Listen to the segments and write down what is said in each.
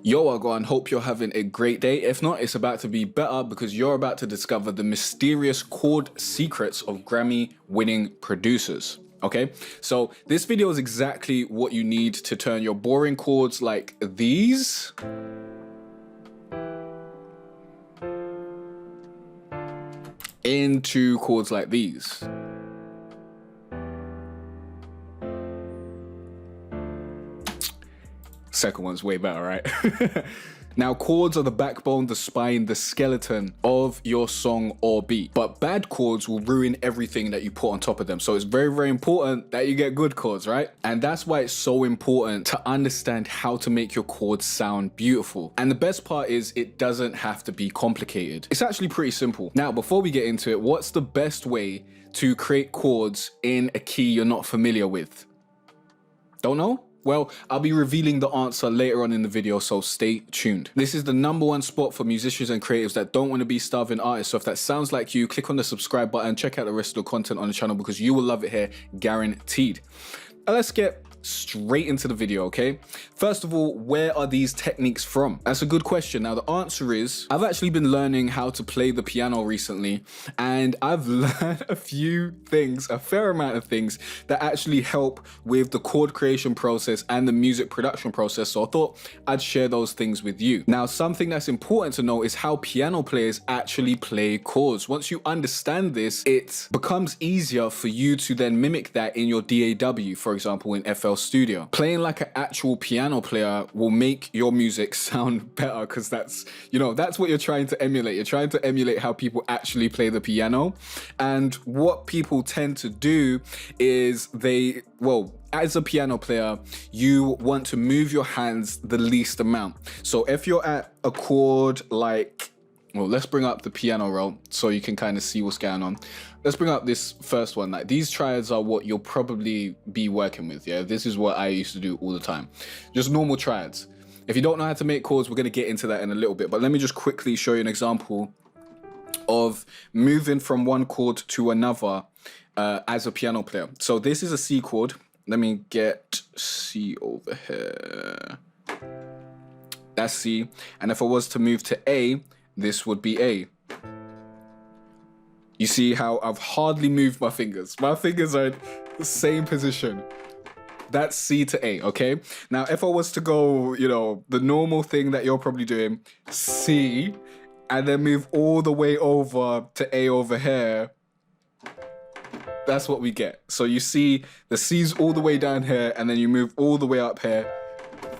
Yo, Wagwan, hope you're having a great day. If not, it's about to be better because you're about to discover the mysterious chord secrets of Grammy winning producers. Okay, so this video is exactly what you need to turn your boring chords like these into chords like these. Second one's way better, right? Now, chords are the backbone, the spine, the skeleton of your song or beat. But bad chords will ruin everything that you put on top of them. So it's very, very important that you get good chords, right? And that's why it's so important to understand how to make your chords sound beautiful. And the best part is it doesn't have to be complicated. It's actually pretty simple. Now, before we get into it, what's the best way to create chords in a key you're not familiar with? Don't know? Well, I'll be revealing the answer later on in the video, so stay tuned. This is the #1 spot for musicians and creatives that don't want to be starving artists. So if that sounds like you, click on the subscribe button, check out the rest of the content on the channel because you will love it here, guaranteed. Now let's get straight into the video, okay? First of all, where are these techniques from? That's a good question. Now the answer is, I've actually been learning how to play the piano recently, and I've learned a few things, a fair amount of things that actually help with the chord creation process and the music production process. So I thought I'd share those things with you. Now, something that's important to know is how piano players actually play chords. Once you understand this, it becomes easier for you to then mimic that in your DAW, for example, in FL Studio. Playing like an actual piano player will make your music sound better because that's what you're trying to emulate. You're trying to emulate how people actually play the piano. And what people tend to do is as a piano player, you want to move your hands the least amount. So if you're at a chord like, well, let's bring up the piano roll so you can kind of see what's going on. Let's bring up this first one. Like, these triads are what you'll probably be working with, yeah? This is what I used to do all the time. Just normal triads. If you don't know how to make chords, we're gonna get into that in a little bit, but let me just quickly show you an example of moving from one chord to another as a piano player. So this is a C chord. Let me get C over here. That's C. And if I was to move to A, this would be A. You see how I've hardly moved my fingers. My fingers are in the same position. That's C to A, okay? Now, if I was to go, the normal thing that you're probably doing, C, and then move all the way over to A over here, that's what we get. So you see the C's all the way down here, and then you move all the way up here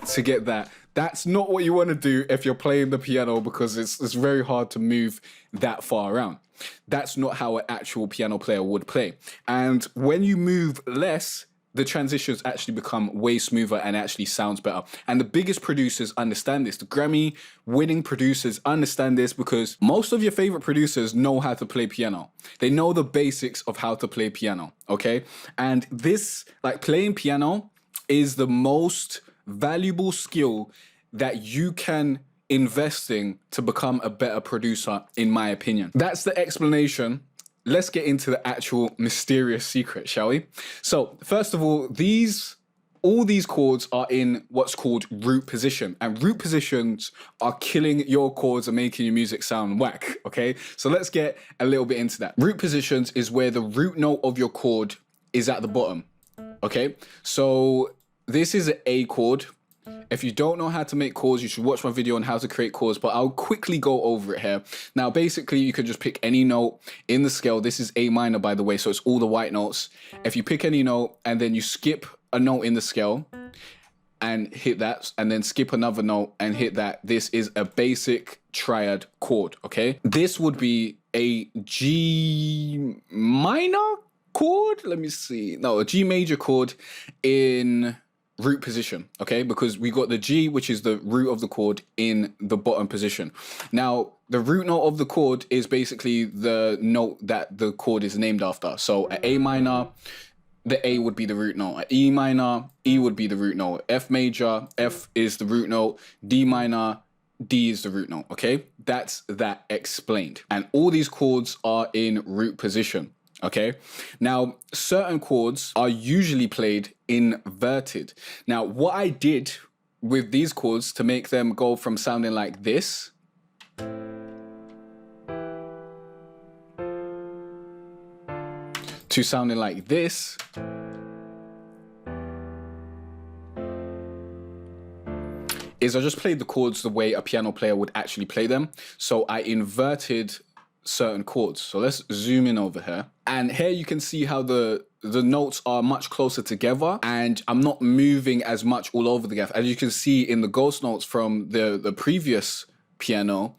to get that. That's not what you want to do if you're playing the piano because it's very hard to move that far around. That's not how an actual piano player would play. And when you move less, the transitions actually become way smoother and actually sounds better. And the biggest producers understand this. The Grammy winning producers understand this because most of your favorite producers know how to play piano. They know the basics of how to play piano, okay? And this, like playing piano, is the most valuable skill that you can invest in to become a better producer, in my opinion. That's the explanation. Let's get into the actual mysterious secret, shall we? So first of all, all these chords are in what's called root position, and root positions are killing your chords and making your music sound whack, okay? So let's get a little bit into that. Root positions is where the root note of your chord is at the bottom, okay? So this is an A chord. If you don't know how to make chords, you should watch my video on how to create chords, but I'll quickly go over it here. Now, basically, you can just pick any note in the scale. This is A minor, by the way, so it's all the white notes. If you pick any note and then you skip a note in the scale and hit that, and then skip another note and hit that, this is a basic triad chord, okay? This would be a G minor chord? Let me see. No, a G major chord in root position, okay? Because we got the G, which is the root of the chord, in the bottom position. Now, the root note of the chord is basically the note that the chord is named after. So at A minor, the A would be the root note. At E minor, E would be the root note. F major, F is the root note. D minor, D is the root note, okay? That's that explained. And all these chords are in root position. Okay, now certain chords are usually played inverted. Now, what I did with these chords to make them go from sounding like this to sounding like this is I just played the chords the way a piano player would actually play them. So I inverted certain chords. So let's zoom in over here. And here you can see how the notes are much closer together, and I'm not moving as much all over the gaff. As you can see in the ghost notes from the previous piano,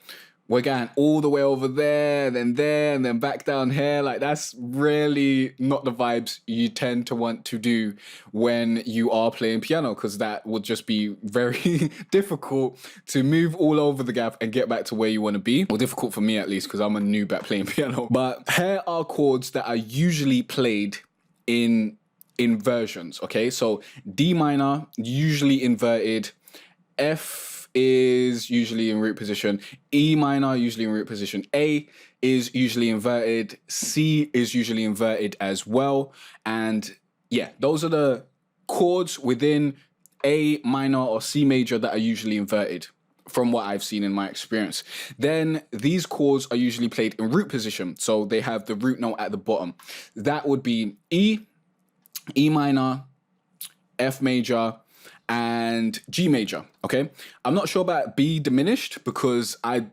we're going all the way over there, and then back down here. Like, that's really not the vibes you tend to want to do when you are playing piano, because that would just be very difficult to move all over the gaff and get back to where you want to be. Well, difficult for me at least, because I'm a noob at playing piano. But here are chords that are usually played in inversions, okay? So D minor, usually inverted. F is usually in root position. E minor, usually in root position. A is usually inverted. C is usually inverted as well. And yeah, those are the chords within A minor or C major that are usually inverted, from what I've seen in my experience. Then these chords are usually played in root position. So they have the root note at the bottom. That would be E, E minor, F major, and G major, okay? I'm not sure about B diminished because I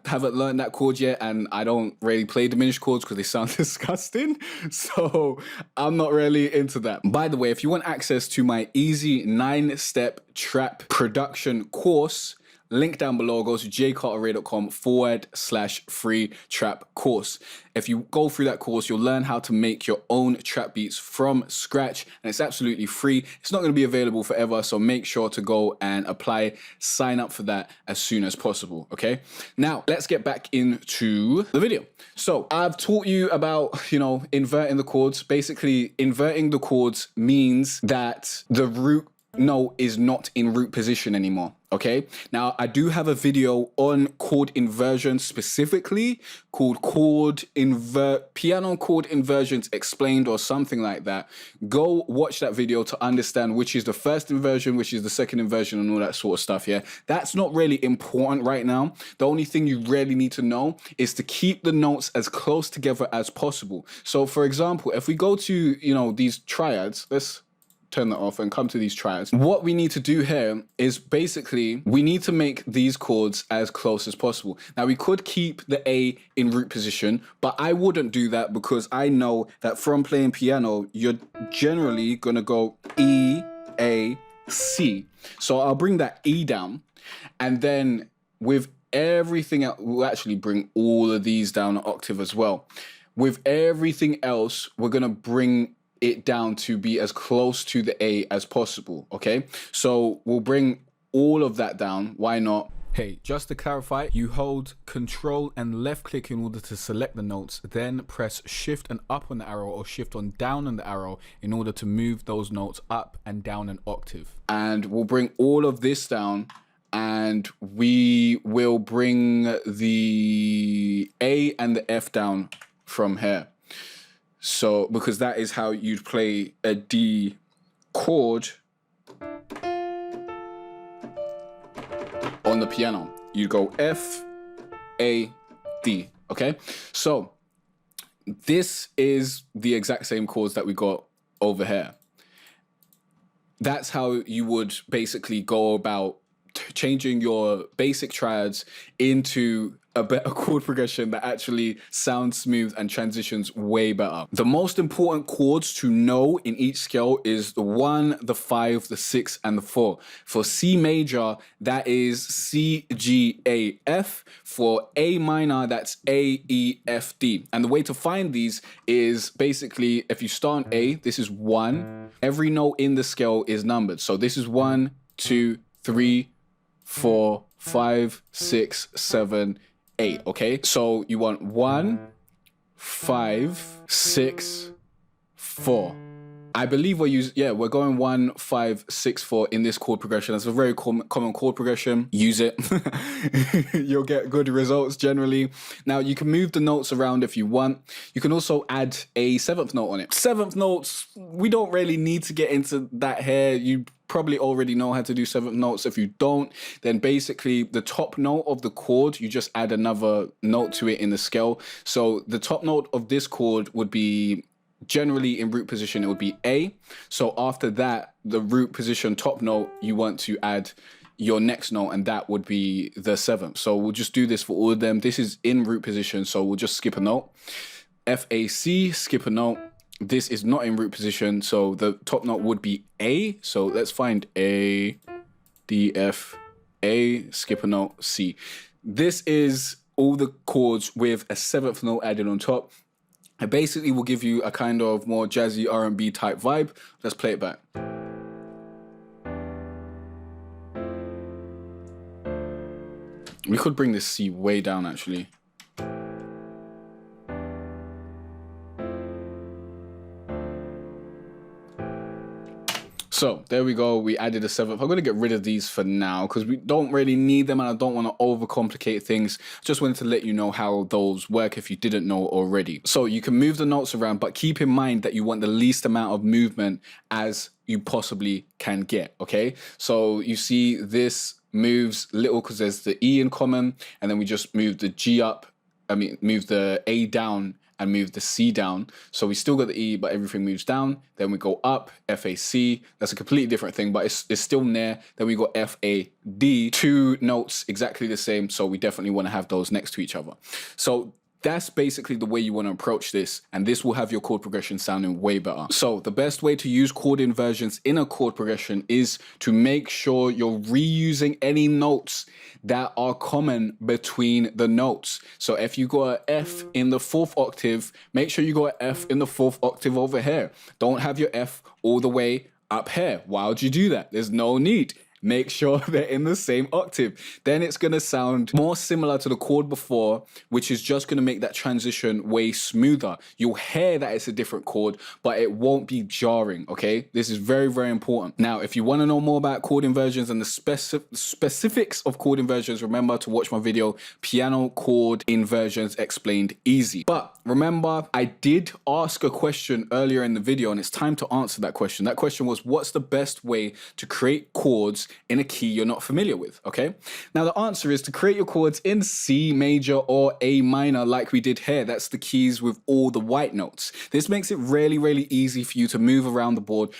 haven't learned that chord yet, and I don't really play diminished chords because they sound disgusting. So I'm not really into that. By the way, if you want access to my easy 9-step trap production course, link down below, go to jcarterray.com/free trap course. If you go through that course, you'll learn how to make your own trap beats from scratch, and it's absolutely free. It's not going to be available forever, so make sure to go and apply, sign up for that as soon as possible, okay? Now, let's get back into the video. So I've taught you about, inverting the chords. Basically, inverting the chords means that the root note is not in root position anymore, okay? Now, I do have a video on chord inversion specifically called Piano Chord Inversions Explained or something like that. Go watch that video to understand which is the first inversion, which is the second inversion, and all that sort of stuff, yeah? That's not really important right now. The only thing you really need to know is to keep the notes as close together as possible. So, for example, if we go to, these triads, let's turn that off and come to these triads. What we need to do here is basically we need to make these chords as close as possible. Now, we could keep the A in root position, but I wouldn't do that because I know that from playing piano, you're generally gonna go E, A, C. So I'll bring that E down, and then with everything else, we'll actually bring all of these down an octave as well. With everything else, we're gonna bring it down to be as close to the A as possible, okay? So we'll bring all of that down. Why not? Hey, just to clarify, you hold Control and left click in order to select the notes, then press Shift and up on the arrow or Shift on down on the arrow in order to move those notes up and down an octave. And we'll bring all of this down, and we will bring the A and the F down from here. So, because that is how you'd play a D chord on the piano. You go F, A, D, okay? So, this is the exact same chords that we got over here. That's how you would basically go about changing your basic triads into a better chord progression that actually sounds smooth and transitions way better. The most important chords to know in each scale is the 1, the 5, the 6, and the 4. For C major, that is C, G, A, F. For A minor, that's A, E, F, D. And the way to find these is basically, if you start on A, this is 1. Every note in the scale is numbered. So this is 1, 2, 3, 4, 5, 6, 7, 8, okay? So you want 1, 5, 6, 4. I believe we're going 1, 5, 6, 4 in this chord progression. That's a very common chord progression. Use it. You'll get good results generally. Now you can move the notes around if you want. You can also add a 7th note on it. 7th notes, we don't really need to get into that here. You probably already know how to do 7th notes. If you don't, then basically the top note of the chord, you just add another note to it in the scale. So the top note of this chord would be, generally in root position, it would be A. So after that, the root position top note, you want to add your next note, and that would be the 7th. So we'll just do this for all of them. This is in root position, so we'll just skip a note. F, A, C, skip a note. This is not in root position, so the top note would be A. So let's find A, D, F, A, skip a note, C. This is all the chords with a 7th note added on top. It basically will give you a kind of more jazzy R&B type vibe. Let's play it back. We could bring this C way down actually. So there we go, we added a 7th. I'm gonna get rid of these for now because we don't really need them and I don't wanna overcomplicate things. Just wanted to let you know how those work if you didn't know already. So you can move the notes around, but keep in mind that you want the least amount of movement as you possibly can get, okay? So you see this moves little because there's the E in common, and then we just move the G up, move the A down, and move the C down. So we still got the E, but everything moves down. Then we go up, F, A, C. That's a completely different thing, but it's still near. Then we got F, A, D. 2 notes exactly the same, so we definitely want to have those next to each other. So that's basically the way you want to approach this, and this will have your chord progression sounding way better. So the best way to use chord inversions in a chord progression is to make sure you're reusing any notes that are common between the notes. So if you got an F in the 4th octave, make sure you got an F in the 4th octave over here. Don't have your F all the way up here. Why would you do that? There's no need. Make sure they're in the same octave. Then it's going to sound more similar to the chord before, which is just going to make that transition way smoother. You'll hear that it's a different chord, but it won't be jarring, okay? This is very, very important. Now, if you want to know more about chord inversions and the specifics of chord inversions, remember to watch my video, Piano Chord Inversions Explained Easy. But remember, I did ask a question earlier in the video, and it's time to answer that question. That question was, what's the best way to create chords in a key you're not familiar with, okay? Now the answer is to create your chords in C major or A minor like we did here. That's the keys with all the white notes. This makes it really, really easy for you to move around the board.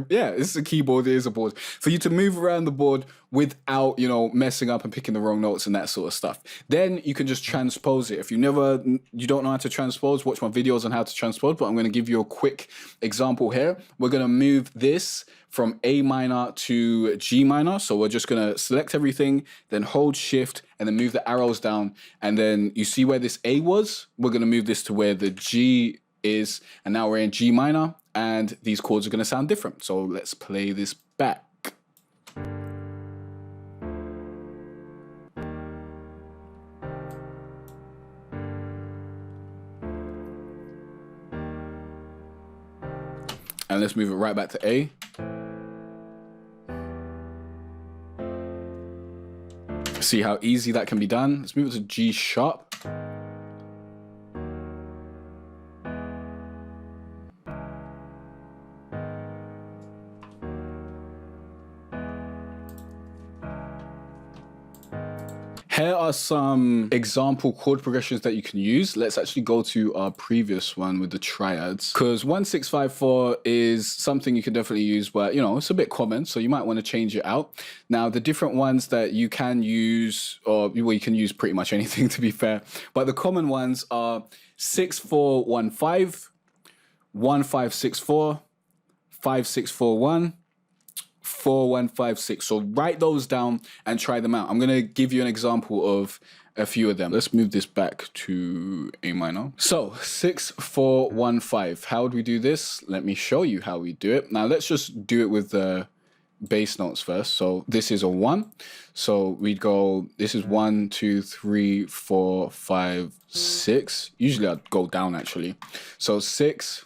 Yeah, it's a keyboard, it is a board. For you to move around the board without, messing up and picking the wrong notes and that sort of stuff. Then you can just transpose it. If you don't know how to transpose, watch my videos on how to transpose, but I'm going to give you a quick example here. We're going to move this from A minor to G minor. So we're just going to select everything, then hold shift and then move the arrows down. And then you see where this A was? We're going to move this to where the G is. And now we're in G minor and these chords are going to sound different. So let's play this back. And let's move it right back to A. See how easy that can be done? Let's move it to G sharp. Here are some example chord progressions that you can use. Let's actually go to our previous one with the triads, because 1654 is something you can definitely use, but it's a bit common, so you might want to change it out. Now, the different ones that you can use, or well, you can use pretty much anything to be fair, but the common ones are 6415, 1564, 5641, 4156. So write those down and try them out. I'm going to give you an example of a few of them. Let's move this back to A minor. So 6415. How would we do this? Let me show you how we do it. Now let's just do it with the bass notes first. So this is a 1. So we'd go, this is 1, 2, 3, 4, 5, 6. Usually I'd go down actually. So 6,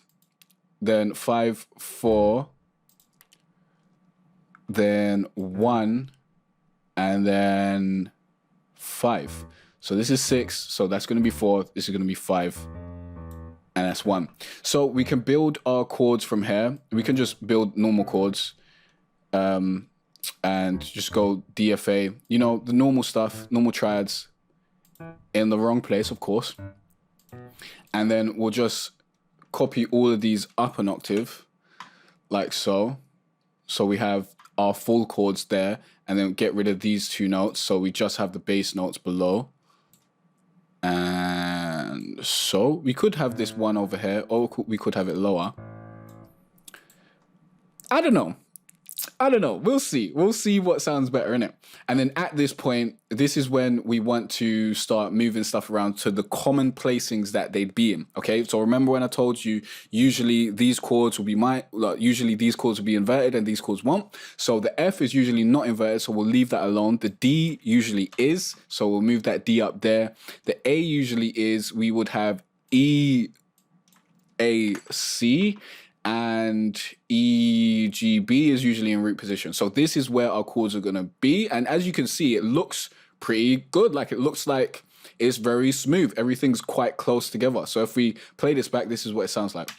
then 5, 4, then 1, and then 5. So this is 6, so that's going to be 4, this is going to be 5, and that's 1. So we can build our chords from here. We can just build normal chords, and just go DFA, you know, the normal stuff, normal triads, in the wrong place, of course. And then we'll just copy all of these up an octave, like so. So we have our full chords there, and then get rid of these 2 notes. So we just have the bass notes below. And so we could have this one over here, or we could have it lower. I don't know. We'll see. We'll see what sounds better, innit? And then at this point, this is when we want to start moving stuff around to the common placings that they'd be in. Okay. So remember when I told you, usually these chords will be inverted and these chords won't. So the F is usually not inverted, so we'll leave that alone. The D usually is, so we'll move that D up there. The A usually is, we would have E, A, C, and E, G, B is usually in root position. So this is where our chords are going to be. And as you can see, it looks pretty good. Like, it looks like it's very smooth. Everything's quite close together. So if we play this back, this is what it sounds like.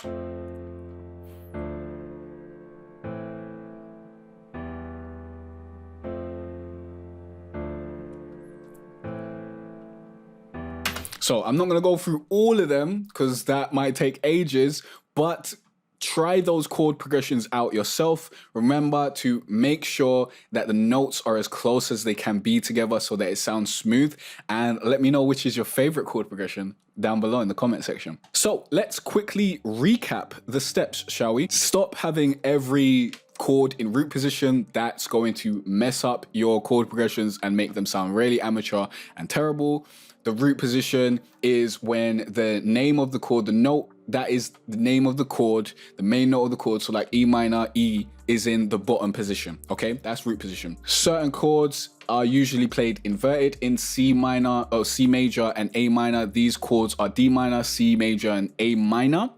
So I'm not going to go through all of them because that might take ages, but try those chord progressions out yourself. Remember to make sure that the notes are as close as they can be together so that it sounds smooth. And let me know which is your favorite chord progression down below in the comment section. So let's quickly recap the steps, shall we? Stop having every chord in root position. That's going to mess up your chord progressions and make them sound really amateur and terrible. The root position is when the name of the chord, the note that is the name of the chord, the main note of the chord, so like E minor, E is in the bottom position, okay? That's root position. Certain chords are usually played inverted in C minor, or C major and A minor. These chords are D minor, C major, and A minor.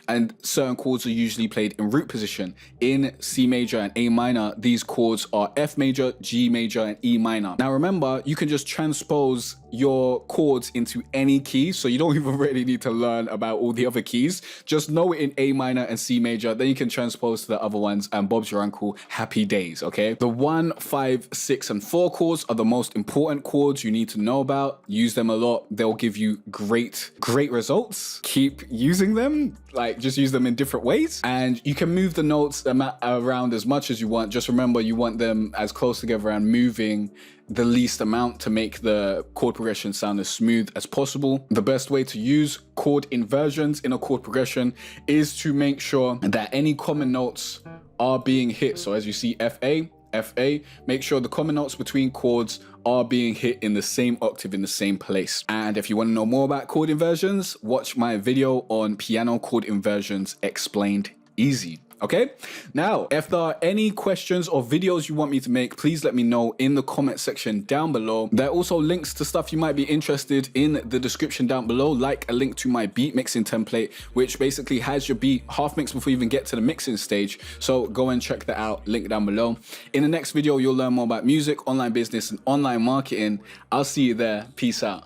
And certain chords are usually played in root position. In C major and A minor, these chords are F major, G major, and E minor. Now remember, you can just transpose your chords into any key, so you don't even really need to learn about all the other keys. Just know it in A minor and C major, then you can transpose to the other ones, and Bob's your uncle, happy days, okay? The 1, 5, 6, and 4 chords are the most important chords you need to know about. Use them a lot. They'll give you great results. Keep using them. Like, just use them in different ways, and you can move the notes around as much as you want. Just remember, you want them as close together and moving the least amount to make the chord progression sound as smooth as possible. The best way to use chord inversions in a chord progression is to make sure that any common notes are being hit. So as you see, FA, FA, make sure the common notes between chords are being hit in the same octave in the same place. And if you want to know more about chord inversions, watch my video on piano chord inversions explained easy. Okay, now if there are any questions or videos you want me to make, please let me know in the comment section down below. There are also links to stuff you might be interested in the description down below, like a link to my beat mixing template, which basically has your beat half mixed before you even get to the mixing stage. So go and check that out, link down below. In the next video, you'll learn more about music, online business, and online marketing. I'll see you there. Peace out.